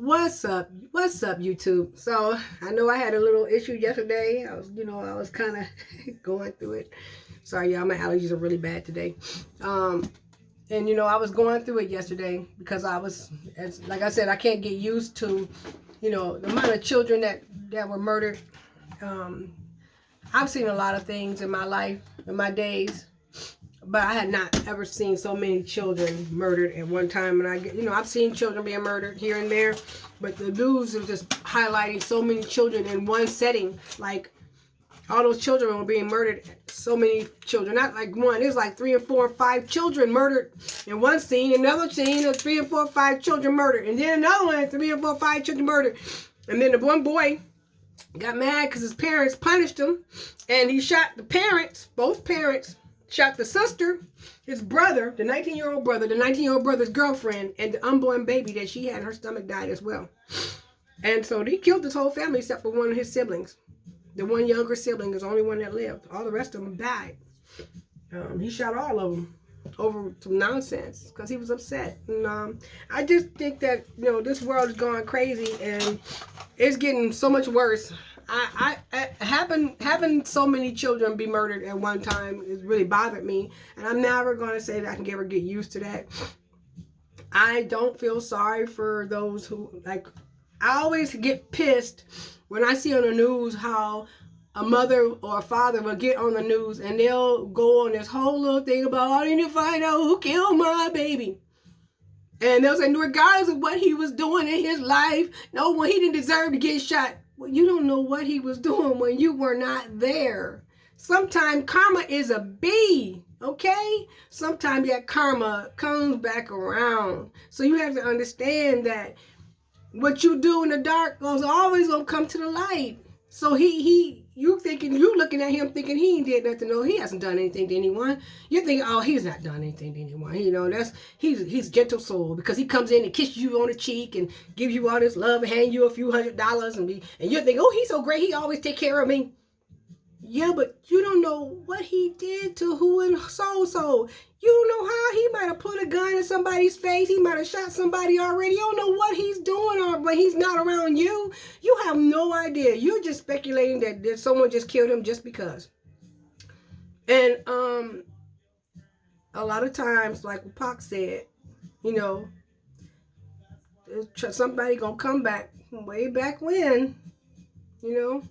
What's up? What's up, YouTube? So I know I had a little issue yesterday. I was kind of going through it. Sorry, y'all. My allergies are really bad today. Um, and I was going through it yesterday because like I said, I can't get used to, the amount of children that were murdered. Um, I've seen a lot of things in my life, in my days, but I had not ever seen so many children murdered at one time. And I've seen children being murdered here and there, but the news is just highlighting so many children in one setting. Like all those children were being murdered. So many children, not like one. There's like 3 and 4 and 5 children murdered in one scene. Another scene of 3 and 4 and 5 children murdered, and then another one, 3 and 4 and 5 children murdered. And then the one boy got mad because his parents punished him, and he shot the parents, both parents. Shot the sister, his brother, the 19-year-old brother, the 19-year-old brother's girlfriend, and the unborn baby that she had. Her stomach died as well. And so he killed his whole family except for one of his siblings. The one younger sibling is the only one that lived. All the rest of them died. He shot all of them over some nonsense because he was upset. And I just think that, this world is going crazy and it's getting so much worse. I having so many children be murdered at one time has really bothered me, and I'm never going to say that I can ever get used to that. I don't feel sorry for those who, like, I always get pissed when I see on the news how a mother or a father will get on the news and they'll go on this whole little thing about, I need to find out who killed my baby. And they'll say, regardless of what he was doing in his life, no one, he didn't deserve to get shot. Well, you don't know what he was doing when you were not there. Sometimes karma is a bee, okay? Sometimes that karma comes back around. So you have to understand that what you do in the dark is always going to come to the light. So you looking at him thinking he ain't did nothing. No, he hasn't done anything to anyone. You're thinking, oh, he's not done anything to anyone. He's gentle soul because he comes in and kisses you on the cheek and gives you all this love and hand you a few $100s and you're thinking, oh, he's so great. He always take care of me. Yeah, but you don't know what he did to who and so. You don't know how he might have put a gun in somebody's face. He might have shot somebody already. You don't know what he's doing when he's not around you. You have no idea. You're just speculating that someone just killed him just because. And a lot of times, like what Pac said, somebody gonna come back way back when, You're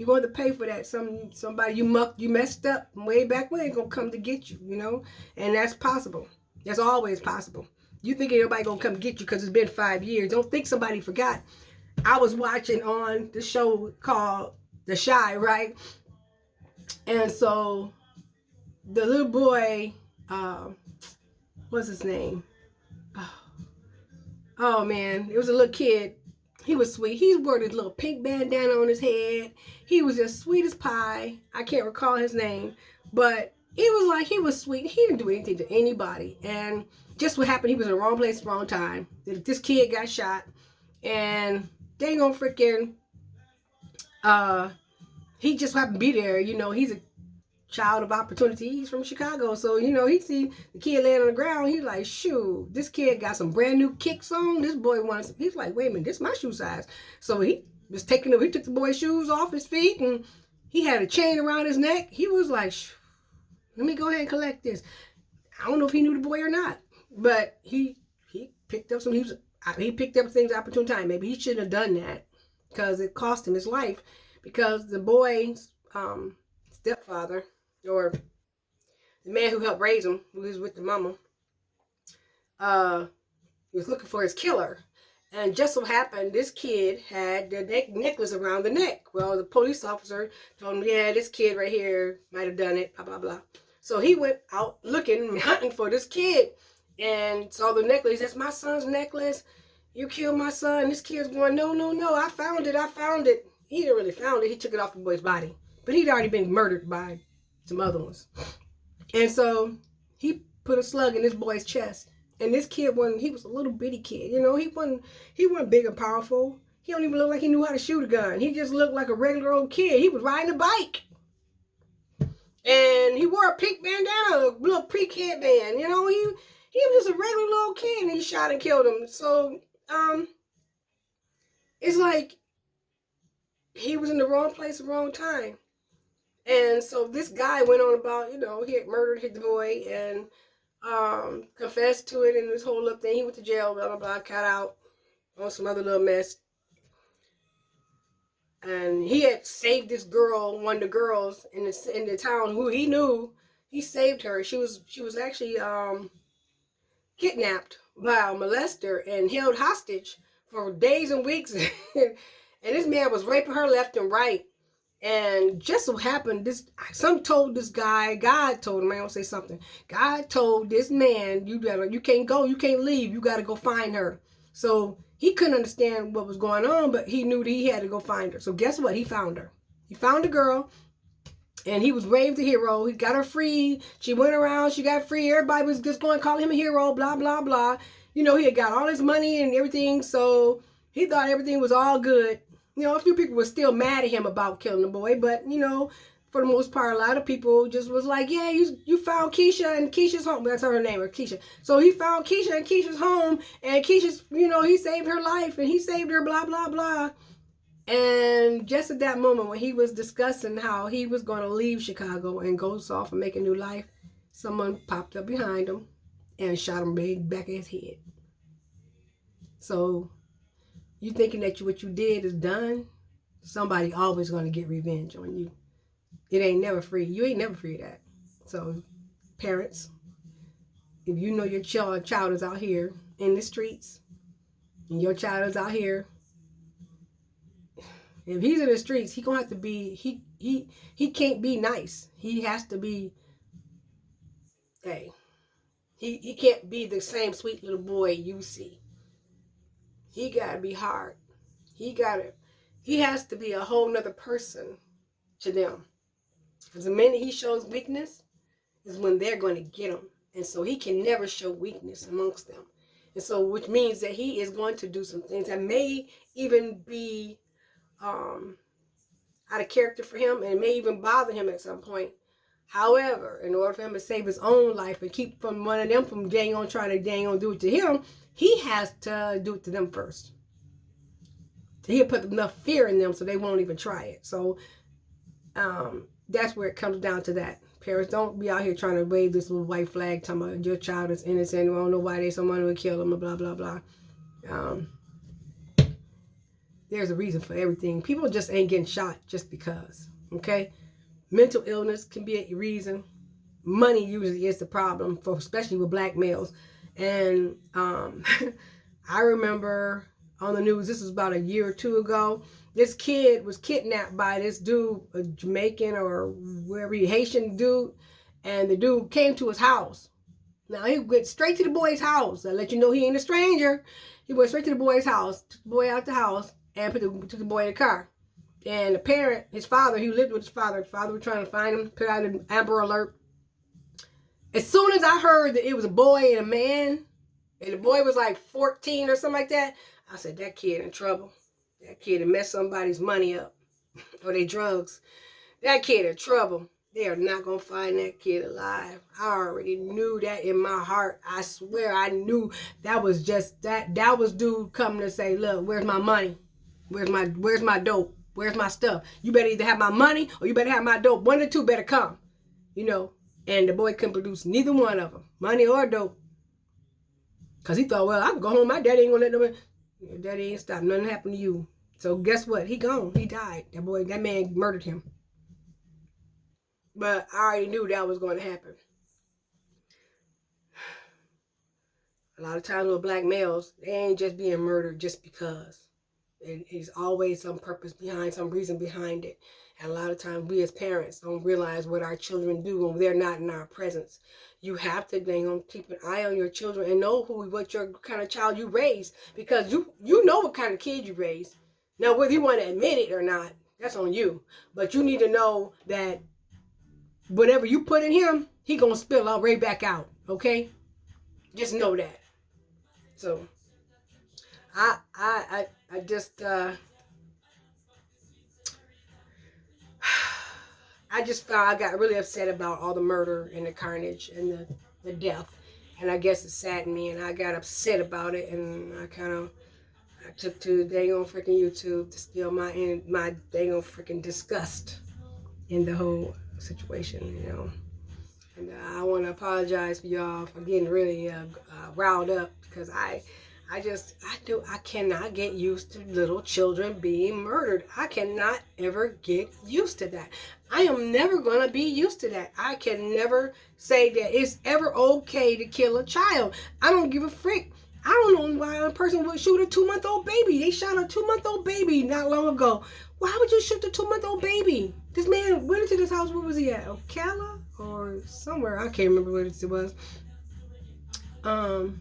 going to pay for that. Somebody you messed up way back when gonna come to get you, and that's possible. That's always possible. You think anybody gonna come get you because it's been 5 years? Don't think somebody forgot. I was watching on the show called The Shy, right? And so the little boy, what's his name? Oh man, it was a little kid. He was sweet. He wore this little pink bandana on his head. He was just sweet as pie. I can't recall his name, but he was sweet. He didn't do anything to anybody. And just what happened, he was in the wrong place, wrong time. This kid got shot, and they gonna freaking, he just happened to be there. He's a child of opportunity. He's from Chicago. So, he see the kid laying on the ground. He's like, shoot, this kid got some brand new kicks on. This boy wants, he's like, wait a minute, this is my shoe size. So he took the boy's shoes off his feet and he had a chain around his neck. He was like, let me go ahead and collect this. I don't know if he knew the boy or not, but he picked up he picked up things at opportune time. Maybe he shouldn't have done that because it cost him his life, because the boy's stepfather, or the man who helped raise him, who was with the mama, he was looking for his killer. And just so happened, this kid had the necklace around the neck. Well, the police officer told him, yeah, this kid right here might have done it, blah, blah, blah. So he went out looking, hunting for this kid, and saw the necklace. That's my son's necklace. You killed my son. This kid's going, no, I found it. He didn't really found it. He took it off the boy's body. But he'd already been murdered by some other ones. And so he put a slug in this boy's chest. And this kid he was a little bitty kid. He wasn't big and powerful. He don't even look like he knew how to shoot a gun. He just looked like a regular old kid. He was riding a bike. And he wore a pink bandana, a little pink headband. He was just a regular little kid, and he shot and killed him. So, It's like he was in the wrong place at the wrong time. And so this guy went on about, he had murdered his boy and confessed to it and this whole little thing. He went to jail, blah, blah, blah, got out on some other little mess. And he had saved this girl, one of the girls in the town who he knew. He saved her. She was actually kidnapped by a molester and held hostage for days and weeks. And this man was raping her left and right. And just so happened, God told him, I don't say something. God told this man, you can't go, you can't leave, you gotta go find her. So he couldn't understand what was going on, but he knew that he had to go find her. So guess what? He found her. He found the girl, and he was waved a hero. He got her free. She went around, she got free. Everybody was just going to call him a hero, blah, blah, blah. He had got all his money and everything, so he thought everything was all good. A few people were still mad at him about killing the boy, but, for the most part, a lot of people just was like, yeah, you found Keisha and Keisha's home. That's her name, or Keisha. So he found Keisha and Keisha's home, and Keisha's, he saved her life, and he saved her, blah, blah, blah. And just at that moment when he was discussing how he was going to leave Chicago and go off and make a new life, someone popped up behind him and shot him right back at his head. So you thinking that what you did is done? Somebody always going to get revenge on you. It ain't never free. You ain't never free of that. So parents, if you know your child is out here in the streets and your child is out here, if he's in the streets, he gonna have to be, he can't be nice. He has to be, hey, he can't be the same sweet little boy you see. He gotta be hard. He has to be a whole nother person to them. Because the minute he shows weakness is when they're going to get him. And so he can never show weakness amongst them. And so, which means that he is going to do some things that may even be out of character for him and may even bother him at some point. However, in order for him to save his own life and keep from one of them from trying to do it to him, he has to do it to them first. He'll put enough fear in them so they won't even try it. So that's where it comes down to that. Parents, don't be out here trying to wave this little white flag talking about your child is innocent. We don't know why someone would kill them, blah, blah, blah. There's a reason for everything. People just ain't getting shot just because, okay? Mental illness can be a reason. Money usually is the problem, especially with black males. And I remember on the news, this was about a year or two ago, this kid was kidnapped by this dude, a Jamaican or wherever, Haitian dude, and the dude came to his house. Now, he went straight to the boy's house. I let you know he ain't a stranger. He went straight to the boy's house, took the boy out the house, and took the boy in the car. And the parent, his father, he lived with his father. His father was trying to find him, put out an Amber Alert. As soon as I heard that it was a boy and a man, and the boy was like 14 or something like that, I said, that kid in trouble. That kid had messed somebody's money up or their drugs. That kid in trouble. They are not going to find that kid alive. I already knew that in my heart. I swear I knew that was just that. That was dude coming to say, look, where's my money? Where's my dope? Where's my stuff? You better either have my money or you better have my dope. One of the two better come. And the boy couldn't produce neither one of them, money or dope. Because he thought, well, I can go home. My daddy ain't going to let them in. Your daddy ain't stopped. Nothing happened to you. So guess what? He gone. He died. That man murdered him. But I already knew that was going to happen. A lot of times with black males, they ain't just being murdered just because. There's always some purpose behind, some reason behind it. And a lot of times we as parents don't realize what our children do when they're not in our presence. You have to keep an eye on your children and know what your kind of child you raise, because you know what kind of kid you raise. Now, whether you want to admit it or not, that's on you. But you need to know that whatever you put in him, he gonna spill out right back out. Okay, just know that. So I just I got really upset about all the murder and the carnage and the death, and I guess it saddened me, and I got upset about it, and I took to dang on freaking YouTube to spill my dang on freaking disgust in the whole situation, you know. And I want to apologize for y'all for getting really riled up, because I cannot get used to little children being murdered. I cannot ever get used to that. I am never going to be used to that. I can never say that it's ever okay to kill a child. I don't give a frick. I don't know why a person would shoot a 2-month-old baby. They shot a 2-month-old baby not long ago. Why would you shoot the 2-month-old baby? This man went into this house. Where was he at? Ocala or somewhere? I can't remember where it was. Orlando.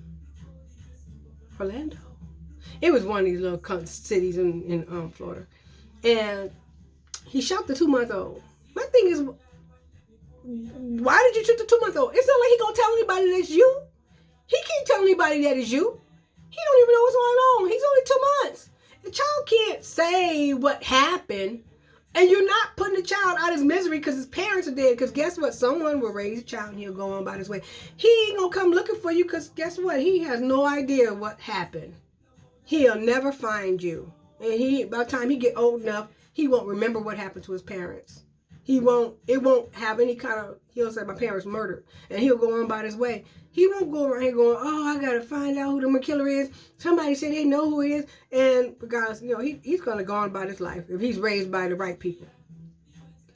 It was one of these little cities in Florida. And he shot the 2-month-old. My thing is, why did you shoot the 2-month-old? It's not like he gonna tell anybody that's you. He can't tell anybody that it's you. He don't even know what's going on. He's only 2 months. The child can't say what happened. And you're not putting the child out of his misery because his parents are dead. Because guess what? Someone will raise a child and he'll go on by his way. He ain't going to come looking for you because guess what? He has no idea what happened. He'll never find you. And by the time he get old enough, he won't remember what happened to his parents. It won't have any kind of, he'll say, my parents murdered. And he'll go on by his way. He won't go around here going, oh, I got to find out who the killer is. Somebody said they know who he is. And because, you know, he's going to go on by his life if he's raised by the right people.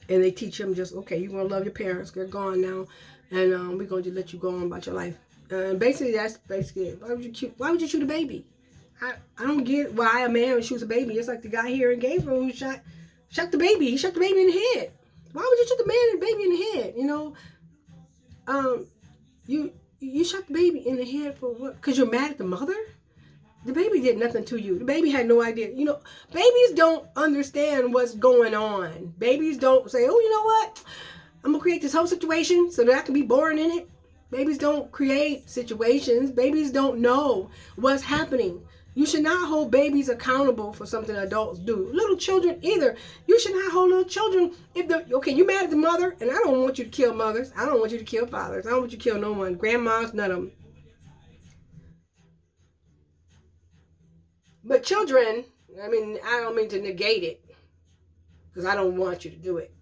And they teach him just, okay, you're going to love your parents. They're gone now. And we're going to just let you go on about your life. And basically, that's basically it. Why would you shoot a baby? I don't get why a man would shoot a baby. It's like the guy here in Gainesville who shot the baby. He shot the baby in the head. Why would you shoot the man and the baby in the head? You know, you shot the baby in the head for what? Because you're mad at the mother? The baby did nothing to you. The baby had no idea. You know, babies don't understand what's going on. Babies don't say, oh, you know what? I'm going to create this whole situation so that I can be born in it. Babies don't create situations. Babies don't know what's happening. You should not hold babies accountable for something adults do. Little children either. You should not hold little children. Okay, you mad at the mother, and I don't want you to kill mothers. I don't want you to kill fathers. I don't want you to kill no one. Grandmas, none of them. But children, I mean, I don't mean to negate it, because I don't want you to do it.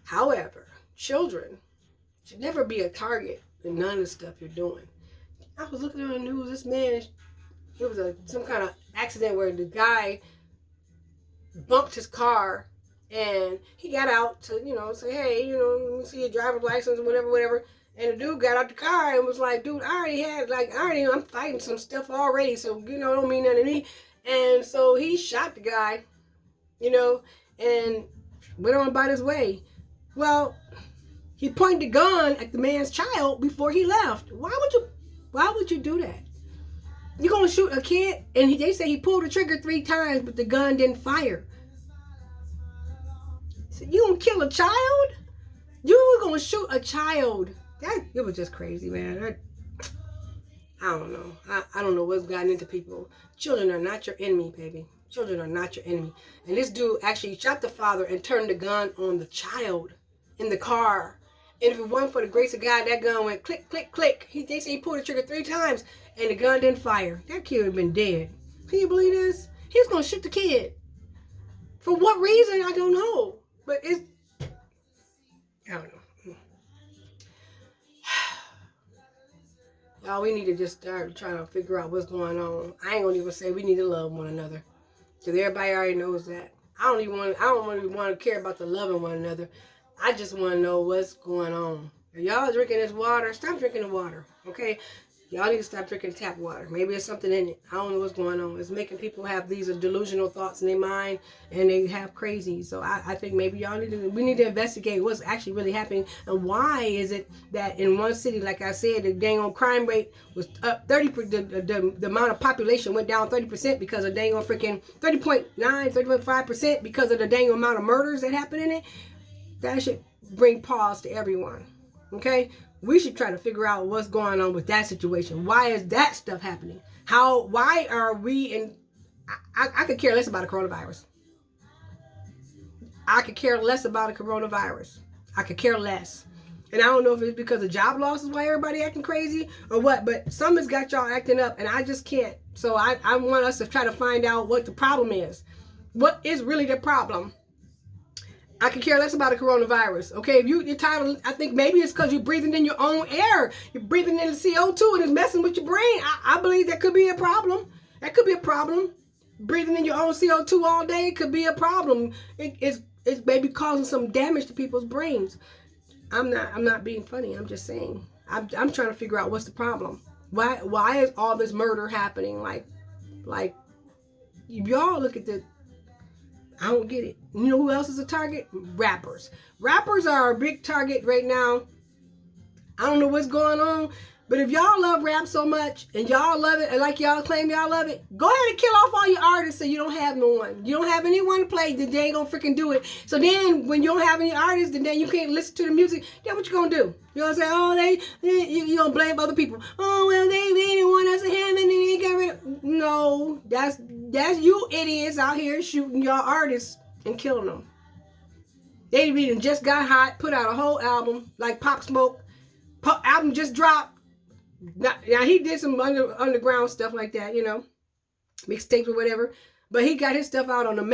However, children should never be a target in none of the stuff you're doing. I was looking on the news, this man, it was some kind of accident where the guy bumped his car and he got out to, you know, say, hey, you know, let me see your driver's license or whatever. And the dude got out the car and was like, dude, I'm fighting some stuff already. So, you know, don't mean nothing to me. And so he shot the guy, you know, and went on about his way. Well, he pointed the gun at the man's child before he left. Why would you do that? You're going to shoot a kid, and they say he pulled the trigger 3 times, but the gun didn't fire. So you going to kill a child? You were going to shoot a child. It was just crazy, man. I don't know. I don't know what's gotten into people. Children are not your enemy, baby. Children are not your enemy. And this dude actually shot the father and turned the gun on the child in the car. And if it wasn't for the grace of God, that gun went click, click, click. They say he pulled the trigger 3 times and the gun didn't fire. That kid would have been dead. Can you believe this? He was going to shoot the kid. For what reason? I don't know. But I don't know. Y'all, we need to just start trying to figure out what's going on. I ain't going to even say we need to love one another. Because everybody already knows that. I don't really want to care about the loving one another. I just want to know what's going on. If y'all drinking this water, stop drinking the water, okay? Y'all need to stop drinking tap water. Maybe there's something in it. I don't know what's going on. It's making people have these delusional thoughts in their mind, and they have crazy. So I think maybe we need to investigate what's actually really happening, and why is it that in one city, like I said, the dang on crime rate was up 30%. The amount of population went down 30% because of dang on freaking 30.5% because of the dang amount of murders that happened in it. That should bring pause to everyone. Okay? We should try to figure out what's going on with that situation. Why is that stuff happening? Why are we in... I could care less about a coronavirus. I could care less about a coronavirus. I could care less. And I don't know if it's because of job losses why everybody acting crazy or what, but something's got y'all acting up, and I just can't So I want us to try to find out what the problem is. What is really the problem? I can care less about the coronavirus. Okay, if you're tired of, I think maybe it's because you're breathing in your own air. You're breathing in the CO2 and it's messing with your brain. I believe that could be a problem. That could be a problem. Breathing in your own CO2 all day could be a problem. It's maybe causing some damage to people's brains. I'm not being funny. I'm just saying. I'm trying to figure out what's the problem. Why is all this murder happening? Like y'all look at the. I don't get it. You know who else is a target? Rappers. Rappers are a big target right now. I don't know what's going on, but if y'all love rap so much and y'all love it, and like y'all claim y'all love it, go ahead and kill off all your artists so you don't have no one. You don't have anyone to play, then they ain't gonna freaking do it. So then when you don't have any artists, then you can't listen to the music, then what you gonna do? You know what I'm saying? Oh, you gonna blame other people. Oh, well, they didn't want us to have it and they got rid of. No, that's you idiots out here shooting your artists and killing them. They even just got hot, put out a whole album like Pop Smoke. Album just dropped. Now he did some underground stuff like that, you know, mixtapes or whatever. But he got his stuff out on the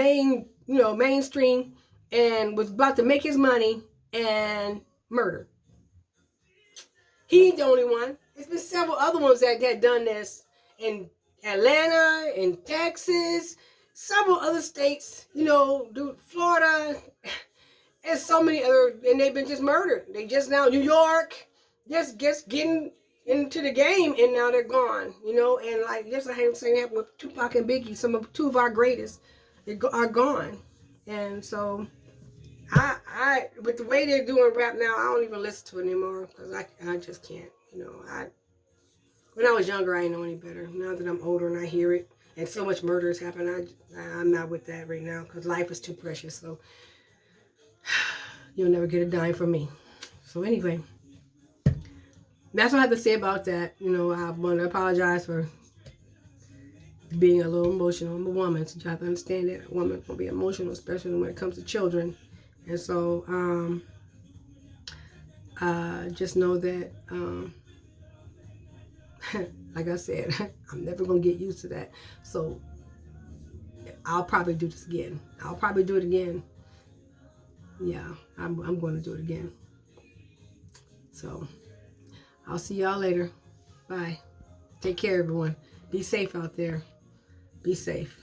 mainstream, and was about to make his money and murdered. He ain't the only one. There's been several other ones that done this in Atlanta, in Texas, several other states, you know, Florida, and so many other, and they've been just murdered. They just now, New York, just getting into the game, and now they're gone, you know, and like just the same happened with Tupac and Biggie. Two of our greatest are gone, and so I with the way they're doing rap now, I don't even listen to it anymore because I just can't, you know. When I was younger, I didn't know any better. Now that I'm older and I hear it, and so much murder has happened, I'm not with that right now because life is too precious. So you'll never get a dime from me. So anyway. That's what I have to say about that. You know, I want to apologize for being a little emotional. I'm a woman, so you have to understand that a woman can be emotional, especially when it comes to children. And so, just know that, like I said, I'm never going to get used to that. So, I'll probably do this again. I'll probably do it again. Yeah, I'm going to do it again. So, I'll see y'all later. Bye. Take care, everyone. Be safe out there. Be safe.